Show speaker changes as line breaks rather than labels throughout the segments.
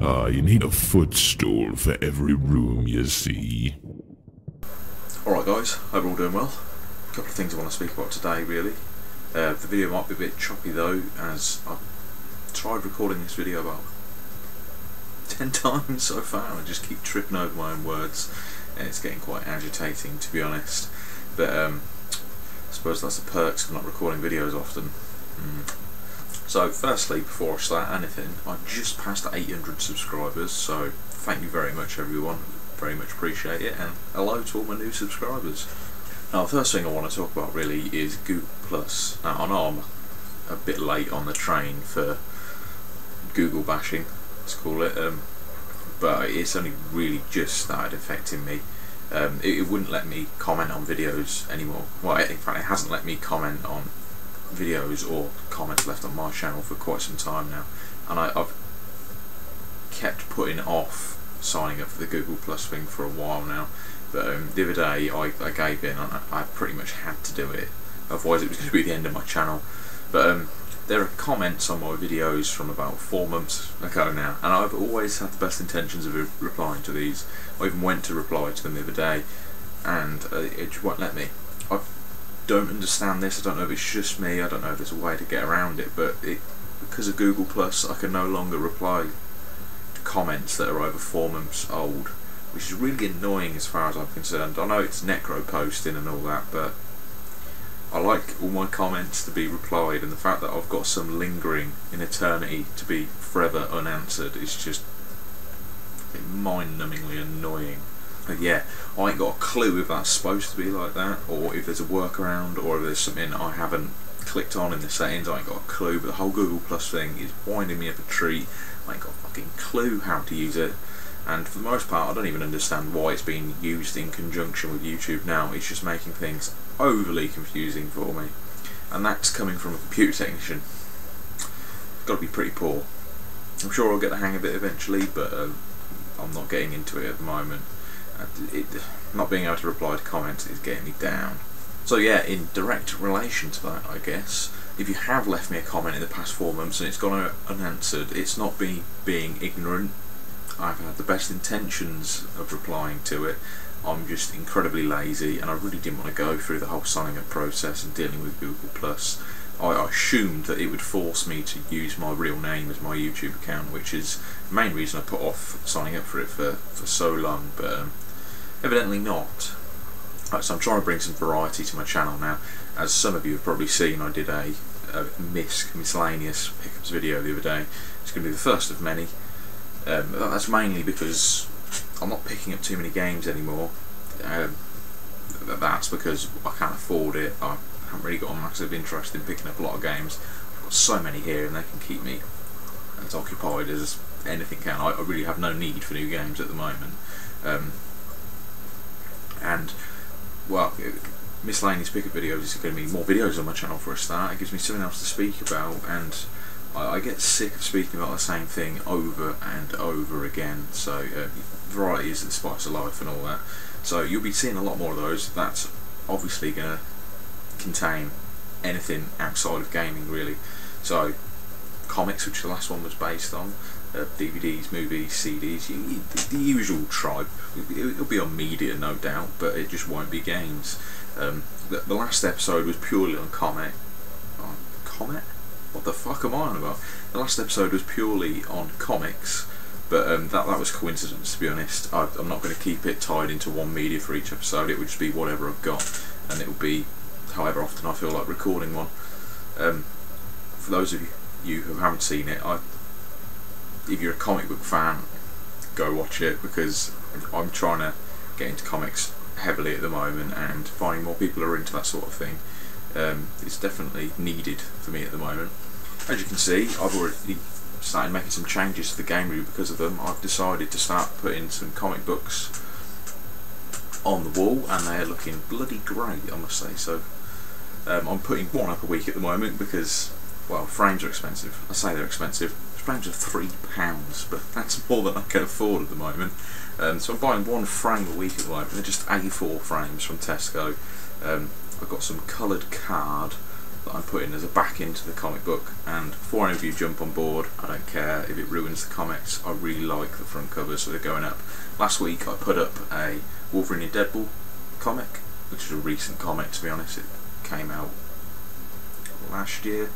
You need a footstool for every room you see.
Alright guys, hope you're all doing well. A couple of things I want to speak about today really. The video might be a bit choppy though, as I've tried recording this video about 10 times so far and I just keep tripping over my own words and it's getting quite agitating, to be honest. But I suppose that's the perks of not recording videos often. So firstly, before I start anything, I just passed 800 subscribers, so thank you very much everyone, very much appreciate it, and hello to all my new subscribers. Now the first thing I want to talk about really is Google+. Now I know I'm a bit late on the train for Google bashing, let's call it, but it's only really just started affecting me. It wouldn't let me comment on videos anymore. Well, in fact it hasn't let me comment on videos or comments left on my channel for quite some time now, and I've kept putting off signing up for the Google Plus thing for a while now, but the other day I gave in and I pretty much had to do it, otherwise it was going to be the end of my channel. But there are comments on my videos from about 4 months ago now, and I've always had the best intentions of replying to these. I even went to reply to them the other day and it just won't let me. I don't understand this. I don't know if it's just me, I don't know if there's a way to get around it, but because of Google Plus I can no longer reply to comments that are over 4 months old, which is really annoying as far as I'm concerned. I know it's necro posting and all that, but I like all my comments to be replied, and the fact that I've got some lingering in eternity to be forever unanswered is just mind-numbingly annoying. But yeah, I ain't got a clue if that's supposed to be like that, or if there's a workaround, or if there's something I haven't clicked on in the settings. I ain't got a clue, but the whole Google Plus thing is winding me up a treat. I ain't got a fucking clue how to use it, and for the most part I don't even understand why it's being used in conjunction with YouTube now. It's just making things overly confusing for me, and that's coming from a computer technician. It's got to be pretty poor. I'm sure I'll get the hang of it eventually, but I'm not getting into it at the moment. Not being able to reply to comments is getting me down. So yeah, in direct relation to that, I guess, if you have left me a comment in the past 4 months and it's gone unanswered, it's not me being ignorant. I've had the best intentions of replying to it. I'm just incredibly lazy, and I really didn't want to go through the whole signing up process and dealing with Google Plus. I assumed that it would force me to use my real name as my YouTube account, which is the main reason I put off signing up for it for so long, but evidently not. Right, so I'm trying to bring some variety to my channel now. As some of you have probably seen, I did a miscellaneous pickups video the other day. It's going to be the first of many. That's mainly because I'm not picking up too many games anymore. That's because I can't afford it. I haven't really got a massive interest in picking up a lot of games. I've got so many here and they can keep me as occupied as anything can. I really have no need for new games at the moment. And well, miscellaneous pickup videos is going to be more videos on my channel for a start. It gives me something else to speak about, and I get sick of speaking about the same thing over and over again. So variety is the spice of life and all that. So you'll be seeing a lot more of those. That's obviously going to contain anything outside of gaming really. So comics, which the last one was based on, DVDs, movies, CDs, the usual tribe. It'll be on media no doubt, but it just won't be games. The last episode was purely on comic. Comic? What the fuck am I on about? The last episode was purely on comics, but that was coincidence, to be honest. I'm not going to keep it tied into one media for each episode. It would just be whatever I've got, and it will be however often I feel like recording one. For those of you who haven't seen it, if you're a comic book fan, go watch it, because I'm trying to get into comics heavily at the moment, and finding more people who are into that sort of thing is definitely needed for me at the moment. As you can see, I've already started making some changes to the game room because of them. I've decided to start putting some comic books on the wall, and they are looking bloody great, I must say. So I'm putting one up a week at the moment because, well, frames are expensive. I say they're expensive. Frames are £3, but that's more than I can afford at the moment. So I'm buying one frame a week at the moment. They're just A4 frames from Tesco. I've got some coloured card that I'm putting as a back into the comic book, and before any of you jump on board, I don't care if it ruins the comics. I really like the front covers, so they're going up. Last week I put up a Wolverine and Deadpool comic, which is a recent comic to be honest. It came out last year,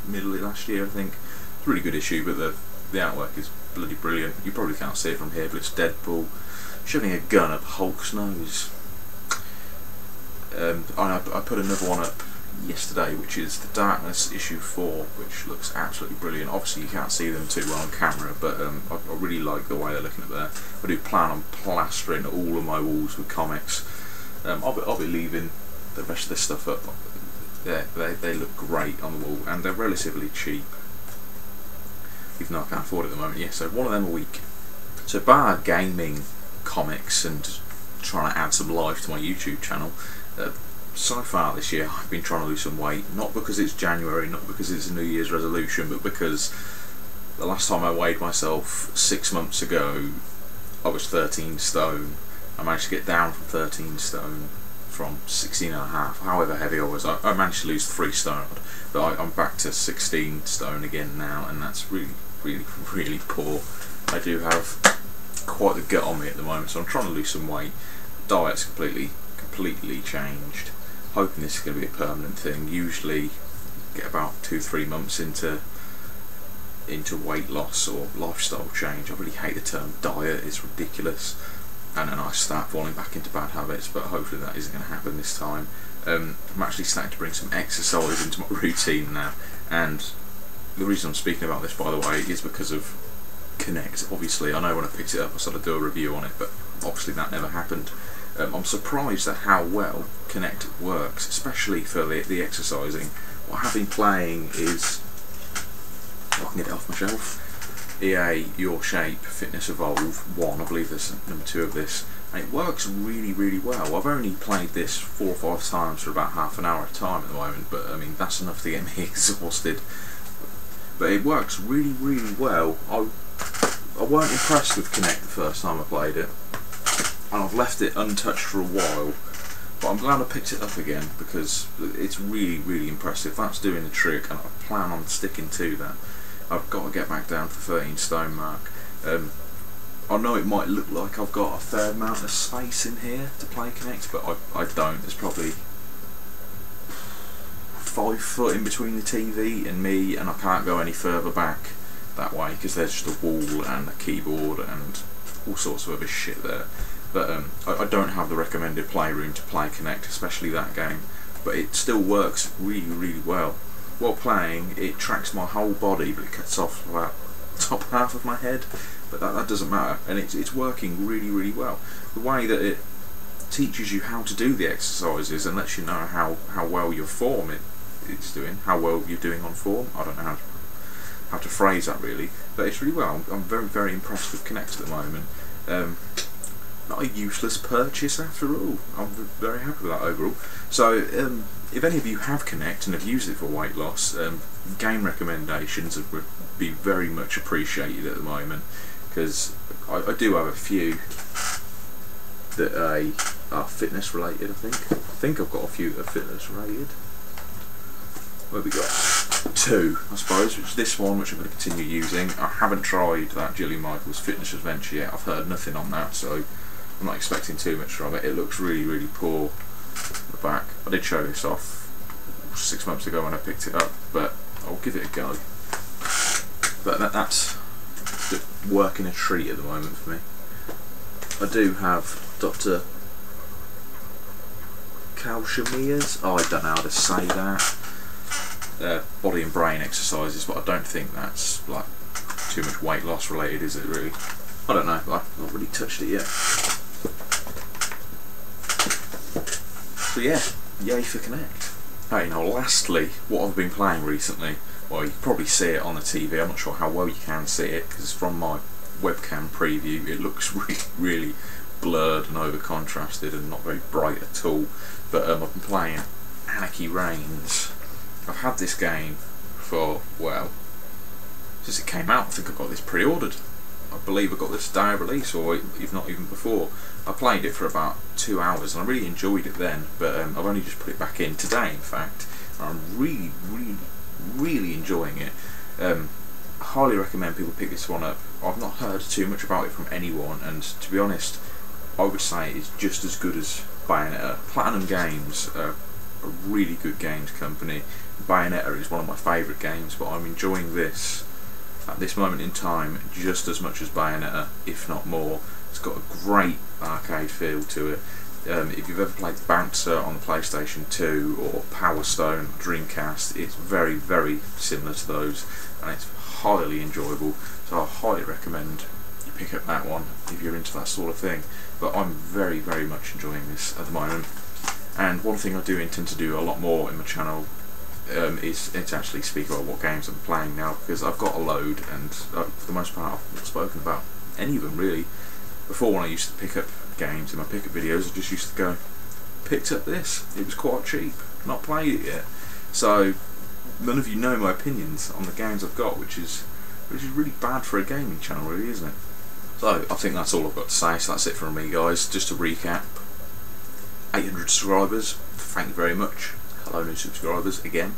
middle of last year I think. It's a really good issue, but the artwork is bloody brilliant. You probably can't see it from here, but it's Deadpool shoving a gun up Hulk's nose. I put another one up yesterday, which is the Darkness issue 4, which looks absolutely brilliant. Obviously you can't see them too well on camera, but I really like the way they're looking up there. I do plan on plastering all of my walls with comics. I'll be leaving the rest of this stuff up. They look great on the wall, and they're relatively cheap, even though I can't afford it at the moment. Yeah, so one of them a week. So bar gaming, comics, and trying to add some life to my YouTube channel, so far this year I've been trying to lose some weight, not because it's January, not because it's a New Year's resolution, but because the last time I weighed myself 6 months ago I was 13 stone. I managed to get down from 13 stone from 16.5, however heavy I was. I managed to lose 3 stone, but I'm back to 16 stone again now, and that's really poor. I do have quite the gut on me at the moment, so I'm trying to lose some weight. Diet's completely changed. Hoping this is going to be a permanent thing. Usually get about 2-3 months into weight loss or lifestyle change. I really hate the term diet, it's ridiculous, and then I start falling back into bad habits, but hopefully that isn't going to happen this time. I'm actually starting to bring some exercise into my routine now, and the reason I'm speaking about this, by the way, is because of Kinect. Obviously I know when I picked it up I sort of do a review on it, but obviously that never happened. I'm surprised at how well Kinect works, especially for the exercising. What I've been playing is, if I can get it off my shelf, EA Your Shape Fitness Evolve 1, I believe there's number 2 of this, and it works really well. I've only played this 4 or 5 times for about half an hour at a time at the moment, but I mean that's enough to get me exhausted. But it works really well. I weren't impressed with Kinect the first time I played it, and I've left it untouched for a while, but I'm glad I picked it up again because it's really impressive. That's doing the trick, and I plan on sticking to that. I've got to get back down to the 13 stone mark. I know it might look like I've got a fair amount of space in here to play Kinect, but I don't. There's probably 5 foot in between the TV and me, and I can't go any further back that way because there's just a wall and a keyboard and all sorts of other shit there. But I don't have the recommended playroom to play Kinect, especially that game, but it still works really well. While playing, it tracks my whole body, but it cuts off about the top half of my head, but that doesn't matter, and it's working really well. The way that it teaches you how to do the exercises and lets you know how well your form it's doing, how well you're doing on form. I don't know how to phrase that really, but it's really well. I'm very impressed with Kinect at the moment. Not a useless purchase after all. I'm very happy with that overall. So if any of you have Kinect and have used it for weight loss, game recommendations would be very much appreciated at the moment, because I do have a few that are fitness related. I think I've got a few that are fitness related. Where we got 2, I suppose, which is this one, which I'm going to continue using. I haven't tried that Gillian Michaels Fitness Adventure yet. I've heard nothing on that, so I'm not expecting too much from it. It looks really poor at the back. I did show this off 6 months ago when I picked it up, but I'll give it a go. But that's working a treat at the moment for me. I do have Dr. Kalshmir's, I don't know how to say that, body and brain exercises, but I don't think that's like too much weight loss related, is it really? I don't know, I've not really touched it yet. So yeah, yay for Kinect. Hey, now lastly, what I've been playing recently, well, you can probably see it on the TV. I'm not sure how well you can see it because from my webcam preview it looks really blurred and over contrasted and not very bright at all, but I've been playing Anarchy Reigns. I've had this game for, well, since it came out. I think I got this pre-ordered. I believe I got this day of release, or if not even before. I played it for about 2 hours and I really enjoyed it then, but I've only just put it back in today in fact, I'm really enjoying it. I highly recommend people pick this one up. I've not heard too much about it from anyone, and to be honest, I would say it's just as good as Bayonetta. Platinum Games are a really good games company. Bayonetta is one of my favourite games, but I'm enjoying this at this moment in time just as much as Bayonetta, if not more. It's got a great arcade feel to it. If you've ever played Bouncer on the PlayStation 2 or Power Stone Dreamcast, it's very similar to those, and it's highly enjoyable, so I highly recommend you pick up that one if you're into that sort of thing. But I'm very much enjoying this at the moment, and one thing I do intend to do a lot more in my channel is to actually speak about what games I'm playing now, because I've got a load, and for the most part I've not spoken about any of them really. Before, when I used to pick up games in my pickup videos, I just used to go, picked up this, it was quite cheap, not played it yet. So none of you know my opinions on the games I've got, which is really bad for a gaming channel really, isn't it? So I think that's all I've got to say, so that's it from me guys. Just to recap, 800 subscribers, thank you very much. Hello new subscribers again.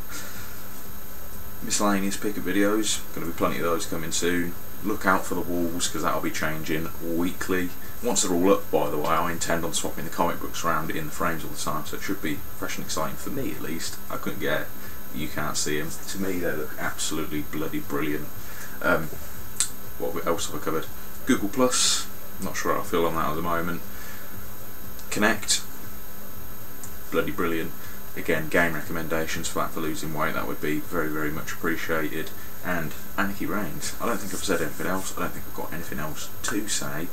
Miscellaneous pickup videos, going to be plenty of those coming soon. Look out for the walls, because that'll be changing weekly. Once they're all up, by the way, I intend on swapping the comic books around in the frames all the time, so it should be fresh and exciting for me at least. I couldn't get it. You can't see them. To me they look absolutely bloody brilliant. What else have I covered? Google Plus, not sure how I feel on that at the moment. Kinect, bloody brilliant. Again, game recommendations for that for losing weight, that would be very much appreciated. And Anarchy reigns. I don't think I've said anything else. I don't think I've got anything else to say.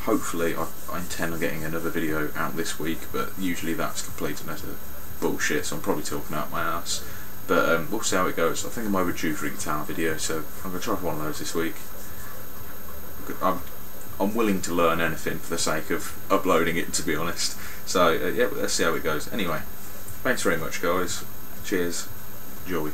Hopefully I intend on getting another video out this week, but usually that's complete and utter bullshit, so I'm probably talking out my ass. But we'll see how it goes. I think I'm overdue for a guitar video, so I'm going to try for one of those this week. I'm willing to learn anything for the sake of uploading it, to be honest. So yeah, let's see how it goes. Anyway, thanks very much guys. Cheers. Enjoy.